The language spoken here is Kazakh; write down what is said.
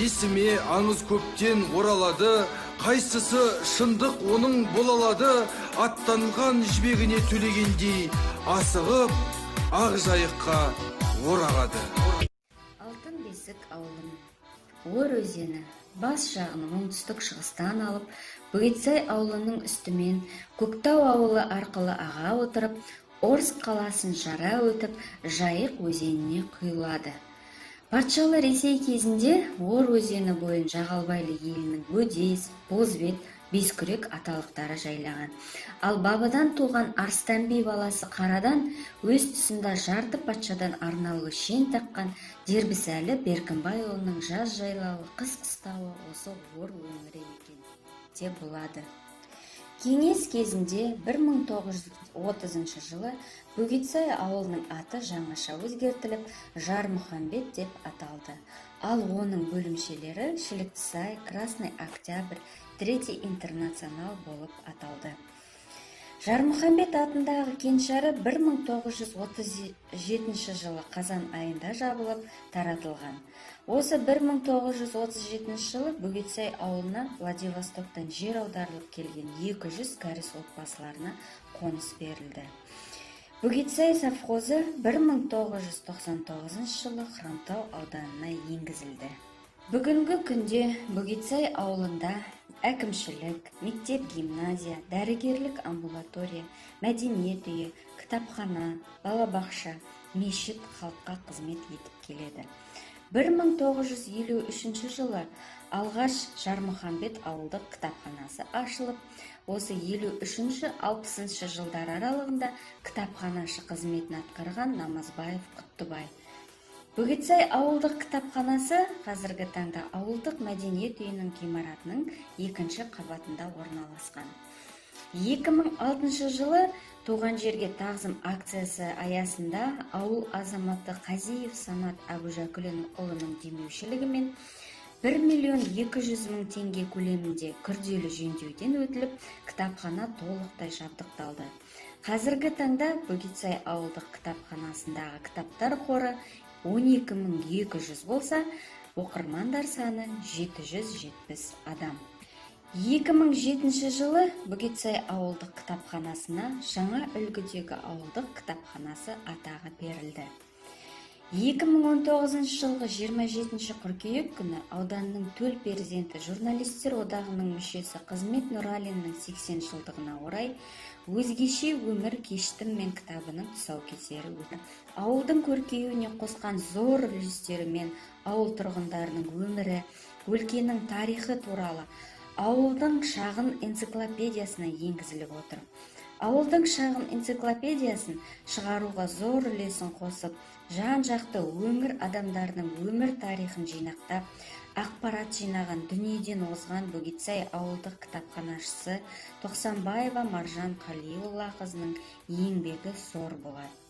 есіме аңыз көптен оралады, қайсысы шындық оның болалады, аттанған жібегіне төлегендей асығып ақ жайыққа орағады. Алтын бесік ауылын. Ор өзені бас жағын оңтүстік шығыстан алып, Бөгетсай ауылының үстімен Көктау ауылы арқылы аға отырып, Орск қаласын жара өтіп, Жайық өзеніне құйылады. Патшалы Ресей кезінде Ор өзені бойын Жағалбайлы елінің Бөдес, Бозбет, Бескүрек аталықтары жайлаған. Ал бабадан туған Арыстан би баласы Қарадан өз тұсында жарты патшадан арнаулы шен таққан Дербісәлі Беркінбайұлының жаз жайлауы, қыс қыстауы осы Ор өңірі екен деп болады. Кеңес кезінде 1930 жылы Бөгетсай ауылының аты жаңаша өзгертіліп, Жармұхамбет деп аталды. Ал оның бөлімшелері Шіліктісай, Красный Октябрь, Третий интернационал болып аталды. Жармұхамбет атындағы кеңшары 1937 жылы қазан айында жабылып таратылған. Осы 1937 жылы Бөгетсай ауылына Владивостоктан жер аударылып келген 200 кәріс отбасыларына қоныс берілді. Бөгетсай совхозы 1999 жылы Хромтау ауданына енгізілді. Бүгінгі күнде Бөгетсай ауылында әкімшілік, мектеп-гимназия, дәрігерлік амбулатория, мәдениет үйі, кітапхана, балабақша, мешіт халыққа қызмет етіп келеді. 1953 жылы алғаш Жармұхамбет ауылдық кітапханасы ашылып, осы 53-60 жылдар аралығында кітапханашы қызметін атқарған Намазбаев Құттыбай. Бөгетсай ауылдық кітапханасы қазіргі таңда ауылдық мәдениет үйінің ғимаратының 2-ші қабатында орналасқан. 2006 жылы туған жерге тағзым акциясы аясында ауыл азаматы Қазиев Самат Әбужәкілұлының демеушілігімен 1.200.000 теңге көлемінде күрделі жөндеуден өтіліп, кітапхана толықтай жабдықталды. Қазіргі таңда Бөгетсай ауылдық кітапханасындағы кітаптар қоры 12.200 болса, оқырмандар саны 770 адам. 2007 жылы Бөгетсай ауылдық кітапханасына жаңа үлгідегі ауылдық кітапханасы атағы берілді. 2019 жылғы 27 қыркүйек күні ауданның төл перзенті журналистер одағының мүшесі Қызмет Нұралиннің 80 жылдығына орай өзгеше өмір кештім мен кітабының тұсаукесері өтті. Ауылдың көркеюіне қосқан зор үлестерімен ауыл тұрғындарының өмірі, өлкенің тарихы туралы ауылдың шағын энциклопедиясына енгізіліп отыр. Ауылдың шағын энциклопедиясын шығаруға зор үлесін қосып, жан-жақты өңір адамдарының өмір тарихын жинақтап, ақпарат жинаған дүниеден озған Бөгетсай ауылдық кітапханашысы Тоқсанбаева Маржан Қалиоллақызының еңбегі зор болады.